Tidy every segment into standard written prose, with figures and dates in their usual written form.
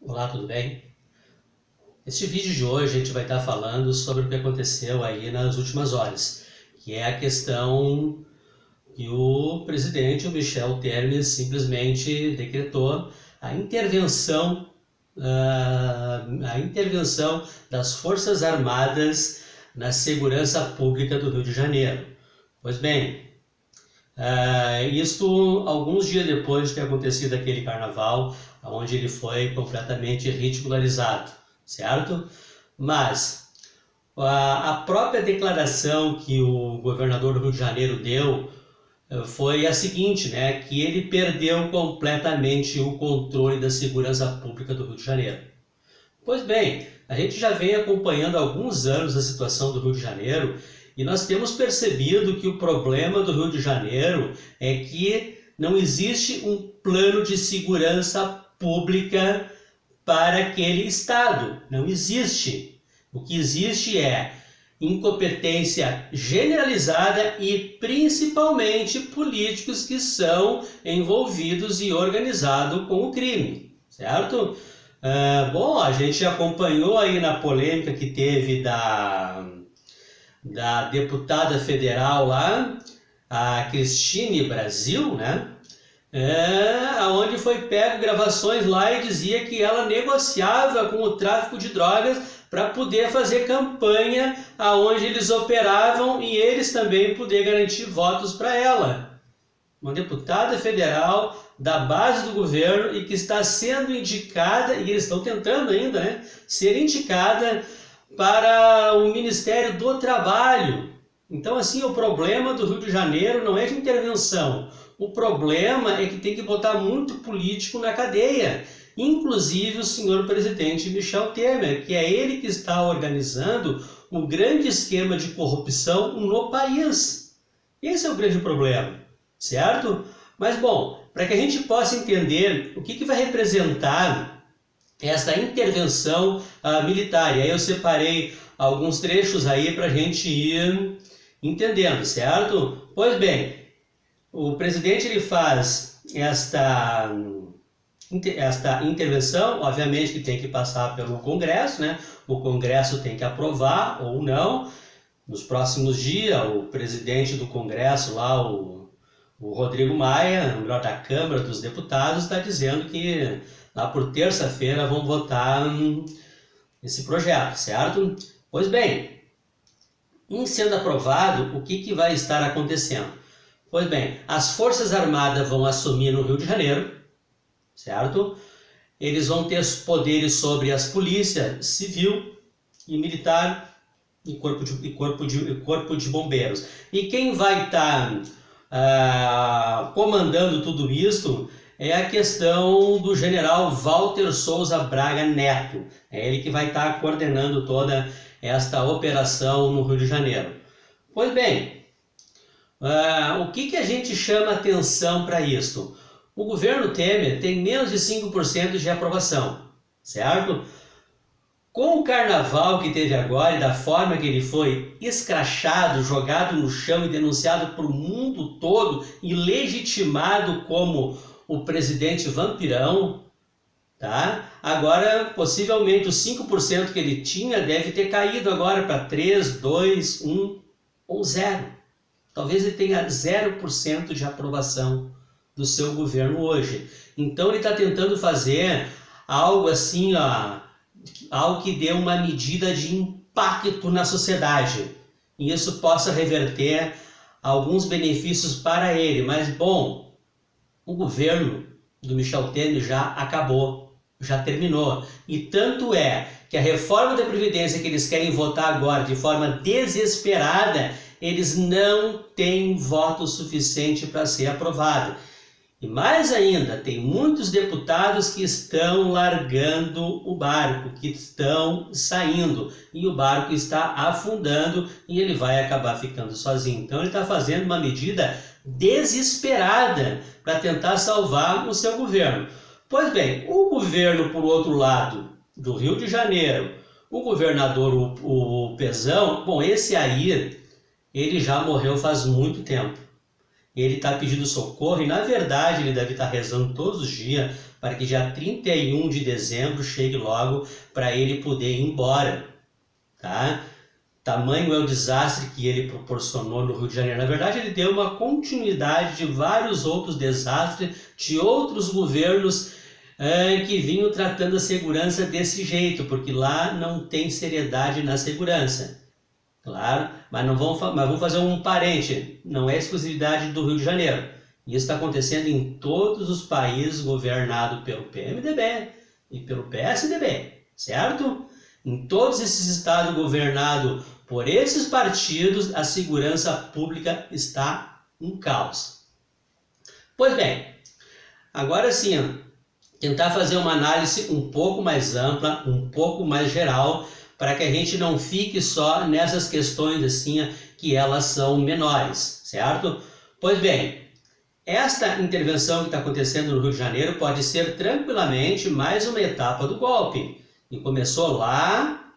Olá, tudo bem? Neste vídeo de hoje a gente vai estar falando sobre o que aconteceu aí nas últimas horas, que é a questão que o presidente, o Michel Temer, simplesmente decretou a intervenção, a intervenção das Forças Armadas na segurança pública do Rio de Janeiro. Pois bem, isto alguns dias depois de ter acontecido aquele carnaval, onde ele foi completamente ridicularizado, certo? Mas a própria declaração que o governador do Rio de Janeiro deu foi a seguinte, né? Que ele perdeu completamente o controle da segurança pública do Rio de Janeiro. Pois bem, a gente já vem acompanhando há alguns anos a situação do Rio de Janeiro e nós temos percebido que o problema do Rio de Janeiro é que não existe um plano de segurança pública para aquele estado. Não existe. O que existe é incompetência generalizada e principalmente políticos que são envolvidos e organizados com o crime, certo? Bom, a gente acompanhou aí na polêmica que teve da deputada federal lá, a Cristine Brasil, né? Onde foi pego gravações lá e dizia que ela negociava com o tráfico de drogas para poder fazer campanha aonde eles operavam e eles também poder garantir votos para ela. Uma deputada federal da base do governo e que está sendo indicada, e eles estão tentando ainda, né, ser indicada para o Ministério do Trabalho. Então, assim, o problema do Rio de Janeiro não é de intervenção. O problema é que tem que botar muito político na cadeia, inclusive o senhor presidente Michel Temer, que é ele que está organizando um grande esquema de corrupção no país. Esse é o grande problema, certo? Mas, bom, para que a gente possa entender o que vai representar essa intervenção militar, e aí eu separei alguns trechos aí para a gente ir entendendo, certo? Pois bem, o presidente ele faz esta intervenção, obviamente que tem que passar pelo Congresso, né? O Congresso tem que aprovar ou não. Nos próximos dias, o presidente do Congresso lá, o Rodrigo Maia, o melhor da Câmara dos Deputados, está dizendo que lá por terça-feira vão votar esse projeto, certo? Pois bem, em sendo aprovado, o que vai estar acontecendo? Pois bem, as Forças Armadas vão assumir no Rio de Janeiro, certo? Eles vão ter os poderes sobre as polícias civil e militar e corpo de bombeiros. E quem vai estar comandando tudo isso é a questão do general Walter Souza Braga Neto. É ele que vai estar coordenando toda esta operação no Rio de Janeiro. Pois bem, o que a gente chama atenção para isso? O governo Temer tem menos de 5% de aprovação, certo? Com o carnaval que teve agora e da forma que ele foi escrachado, jogado no chão e denunciado para o mundo todo e legitimado como o presidente vampirão, tá? Agora, possivelmente, os 5% que ele tinha deve ter caído agora para 3, 2, 1 ou 0. Talvez ele tenha 0% de aprovação do seu governo hoje. Então, ele está tentando fazer algo assim, algo que dê uma medida de impacto na sociedade. E isso possa reverter alguns benefícios para ele. Mas, bom, o governo do Michel Temer já acabou, já terminou. E tanto é que a reforma da Previdência que eles querem votar agora de forma desesperada, eles não têm voto suficiente para ser aprovada. E mais ainda, tem muitos deputados que estão largando o barco, que estão saindo, e o barco está afundando e ele vai acabar ficando sozinho. Então ele está fazendo uma medida desesperada para tentar salvar o seu governo. Pois bem, o governo, por outro lado, do Rio de Janeiro, o governador, o Pezão, bom, esse aí, ele já morreu faz muito tempo. Ele está pedindo socorro e, na verdade, ele deve estar rezando todos os dias para que dia 31 de dezembro chegue logo para ele poder ir embora, tá? Tamanho é o desastre que ele proporcionou no Rio de Janeiro. Na verdade, ele deu uma continuidade de vários outros desastres de outros governos que vinham tratando a segurança desse jeito, porque lá não tem seriedade na segurança. Claro, mas vamos fazer um parente, não é exclusividade do Rio de Janeiro. Isso está acontecendo em todos os países governados pelo PMDB e pelo PSDB, certo? Em todos esses estados governados por esses partidos, a segurança pública está um caos. Pois bem, agora sim, tentar fazer uma análise um pouco mais ampla, um pouco mais geral, para que a gente não fique só nessas questões assim, que elas são menores, certo? Pois bem, esta intervenção que está acontecendo no Rio de Janeiro pode ser tranquilamente mais uma etapa do golpe. E começou lá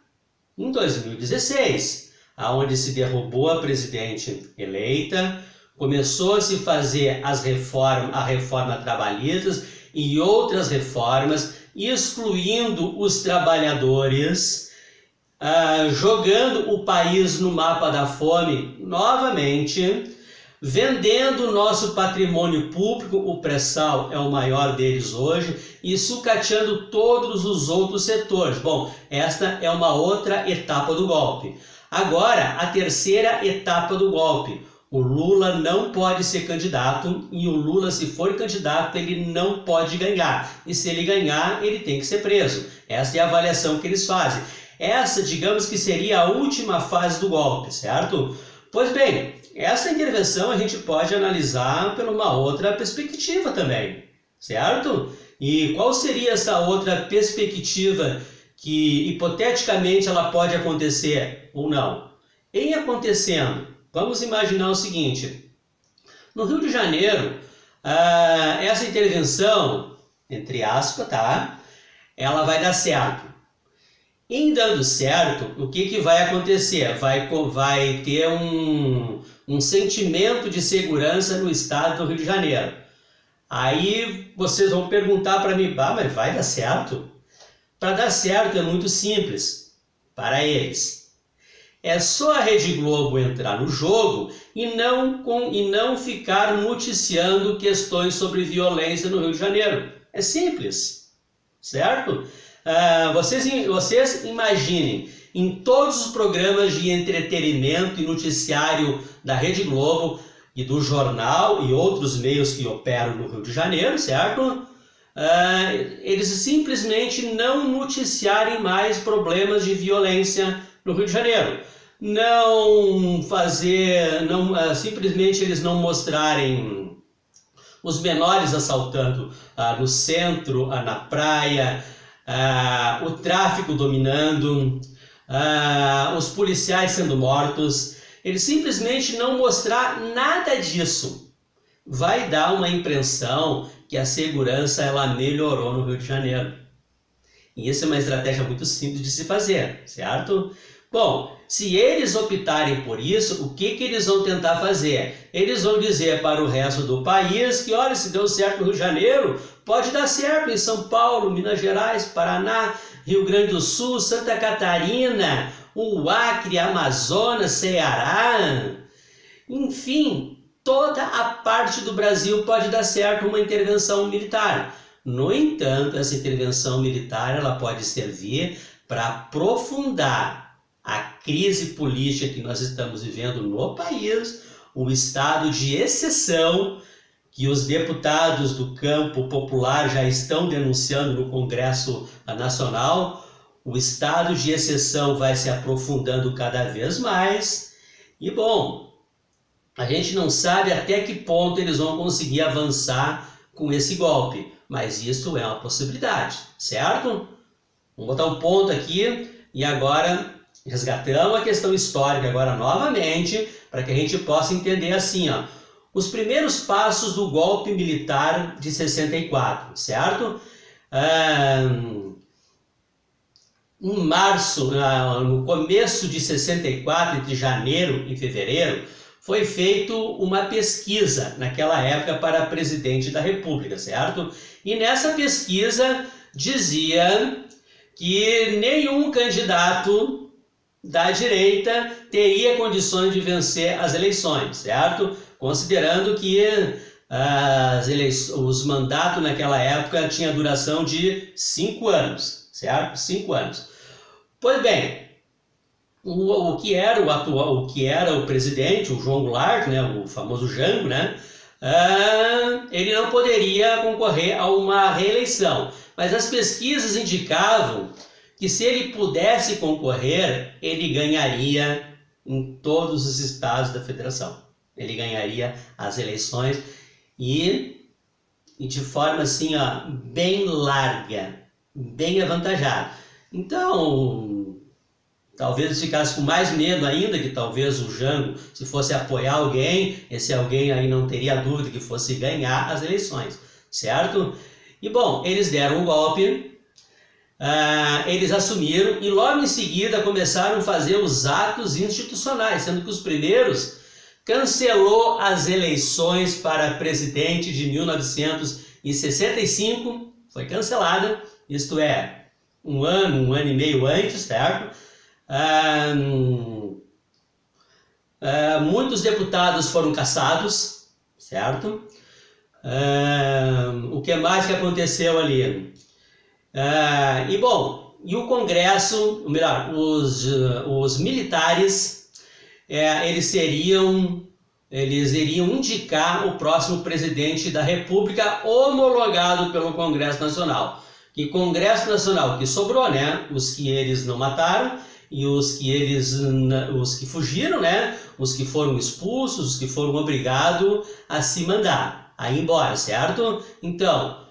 em 2016, onde se derrubou a presidente eleita, começou a se fazer a reforma trabalhista e outras reformas, excluindo os trabalhadores, jogando o país no mapa da fome novamente, vendendo o nosso patrimônio público, o pré-sal é o maior deles hoje, e sucateando todos os outros setores. Bom, esta é uma outra etapa do golpe. Agora, a terceira etapa do golpe. O Lula não pode ser candidato, e o Lula, se for candidato, ele não pode ganhar. E se ele ganhar, ele tem que ser preso. Essa é a avaliação que eles fazem. Essa, digamos que seria a última fase do golpe, certo? Pois bem, essa intervenção a gente pode analisar por uma outra perspectiva também, certo? E qual seria essa outra perspectiva que, hipoteticamente, ela pode acontecer ou não? Em acontecendo, vamos imaginar o seguinte: no Rio de Janeiro, essa intervenção, entre aspas, tá? Ela vai dar certo. Em dando certo, o que vai acontecer? Vai ter um sentimento de segurança no estado do Rio de Janeiro. Aí vocês vão perguntar para mim, mas vai dar certo? Para dar certo é muito simples para eles. É só a Rede Globo entrar no jogo e não ficar noticiando questões sobre violência no Rio de Janeiro. É simples, certo? Vocês imaginem, em todos os programas de entretenimento e noticiário da Rede Globo e do jornal e outros meios que operam no Rio de Janeiro, certo? Eles simplesmente não noticiarem mais problemas de violência no Rio de Janeiro. Simplesmente eles não mostrarem os menores assaltando no centro, na praia, o tráfico dominando, os policiais sendo mortos. Ele simplesmente não mostrar nada disso vai dar uma impressão que a segurança ela melhorou no Rio de Janeiro. E isso é uma estratégia muito simples de se fazer, certo? Bom, se eles optarem por isso, o que eles vão tentar fazer? Eles vão dizer para o resto do país que, olha, se deu certo no Rio de Janeiro, pode dar certo em São Paulo, Minas Gerais, Paraná, Rio Grande do Sul, Santa Catarina, o Acre, Amazonas, Ceará, enfim, toda a parte do Brasil pode dar certo uma intervenção militar. No entanto, essa intervenção militar ela pode servir para aprofundar a crise política que nós estamos vivendo no país, o estado de exceção que os deputados do campo popular já estão denunciando no Congresso Nacional. O estado de exceção vai se aprofundando cada vez mais. E, bom, a gente não sabe até que ponto eles vão conseguir avançar com esse golpe, mas isso é uma possibilidade, certo? Vamos botar um ponto aqui e agora resgatamos a questão histórica agora novamente, para que a gente possa entender assim, ó, os primeiros passos do golpe militar de 64, certo? Em março, no começo de 64, entre janeiro e fevereiro, foi feita uma pesquisa naquela época para presidente da República, certo? E nessa pesquisa dizia que nenhum candidato da direita teria condições de vencer as eleições, certo? Considerando que os mandatos naquela época tinham duração de 5 anos, certo? 5 anos. Pois bem, o que era o presidente, o João Goulart, né, o famoso Jango, né, ele não poderia concorrer a uma reeleição. Mas as pesquisas indicavam que se ele pudesse concorrer, ele ganharia em todos os estados da federação. Ele ganharia as eleições e de forma assim, ó, bem larga, bem avantajada. Então, talvez ele ficasse com mais medo ainda, que talvez o Jango, se fosse apoiar alguém, esse alguém aí não teria dúvida que fosse ganhar as eleições, certo? E bom, eles deram um golpe, eles assumiram e logo em seguida começaram a fazer os atos institucionais, sendo que os primeiros cancelou as eleições para presidente de 1965, foi cancelada, isto é, um ano e meio antes, certo? Muitos deputados foram cassados, certo? O que mais que aconteceu ali? E bom, e o Congresso, ou melhor, os militares, eles iriam indicar o próximo presidente da República homologado pelo Congresso Nacional. Que Congresso Nacional que sobrou, né? Os que eles não mataram e os que fugiram, né? Os que foram expulsos, os que foram obrigados a se mandar, a ir embora, certo? Então,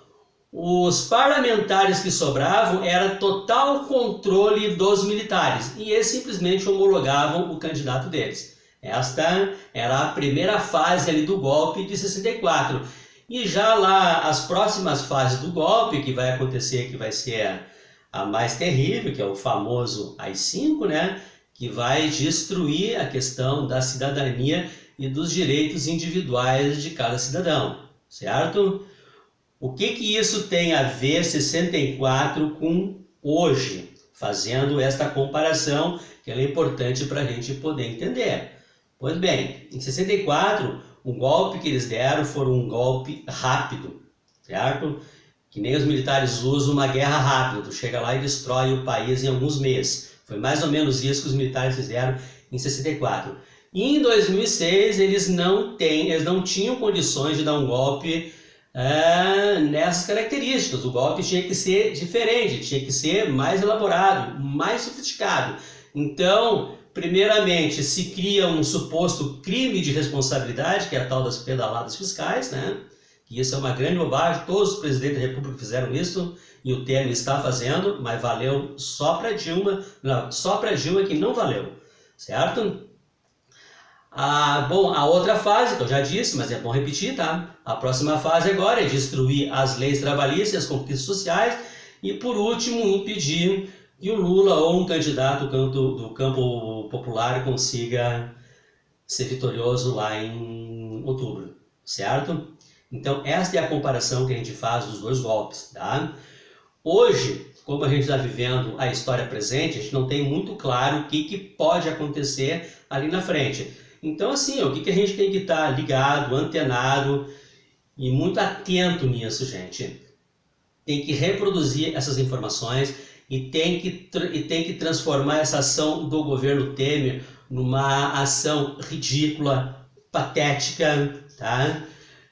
os parlamentares que sobravam era total controle dos militares e eles simplesmente homologavam o candidato deles. Esta era a primeira fase ali do golpe de 64. E já lá as próximas fases do golpe que vai acontecer, que vai ser a mais terrível, que é o famoso AI-5, né? Que vai destruir a questão da cidadania e dos direitos individuais de cada cidadão, certo? O que isso tem a ver 64 com hoje? Fazendo esta comparação, que ela é importante para a gente poder entender. Pois bem, em 64, o golpe que eles deram foi um golpe rápido, certo? Que nem os militares usam uma guerra rápida, tu chega lá e destrói o país em alguns meses. Foi mais ou menos isso que os militares fizeram em 64. E em 2006 eles não tinham condições de dar um golpe nessas características. O golpe tinha que ser diferente, tinha que ser mais elaborado, mais sofisticado. Então, primeiramente, se cria um suposto crime de responsabilidade, que é a tal das pedaladas fiscais, né? E isso é uma grande bobagem, todos os presidentes da República fizeram isso, e o Temer está fazendo, mas valeu só para Dilma, não, só para Dilma que não valeu, certo? Bom, a outra fase, que eu já disse, mas é bom repetir, tá? A próxima fase agora é destruir as leis trabalhistas e as conquistas sociais, e por último, impedir que o Lula ou um candidato do campo popular consiga ser vitorioso lá em outubro, certo? Então, esta é a comparação que a gente faz dos dois golpes, tá? Hoje, como a gente está vivendo a história presente, a gente não tem muito claro o que pode acontecer ali na frente. Então, assim, o que a gente tem que estar ligado, antenado e muito atento nisso, gente. Tem que reproduzir essas informações e tem que transformar essa ação do governo Temer numa ação ridícula, patética, tá?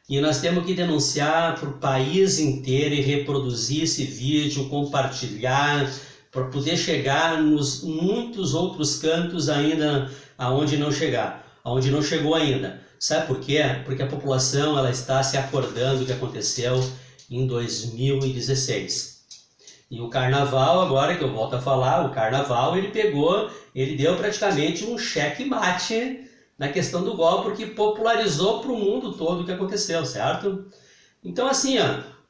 E nós temos que denunciar para o país inteiro e reproduzir esse vídeo, compartilhar, para poder chegar nos muitos outros cantos ainda aonde não chegou ainda. Sabe por quê? Porque a população ela está se acordando do que aconteceu em 2016. E o carnaval, agora que eu volto a falar, o carnaval ele deu praticamente um cheque-mate na questão do golpe, porque popularizou para o mundo todo o que aconteceu, certo? Então assim,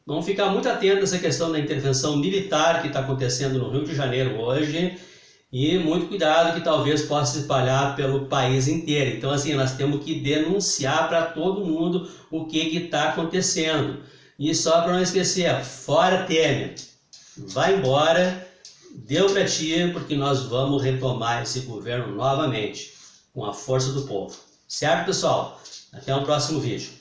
vamos ficar muito atentos nessa questão da intervenção militar que está acontecendo no Rio de Janeiro hoje, E muito cuidado que talvez possa se espalhar pelo país inteiro. Então assim, nós temos que denunciar para todo mundo o que está acontecendo. E só para não esquecer, fora Temer, vai embora, deu para ti, porque nós vamos retomar esse governo novamente, com a força do povo. Certo, pessoal? Até o próximo vídeo.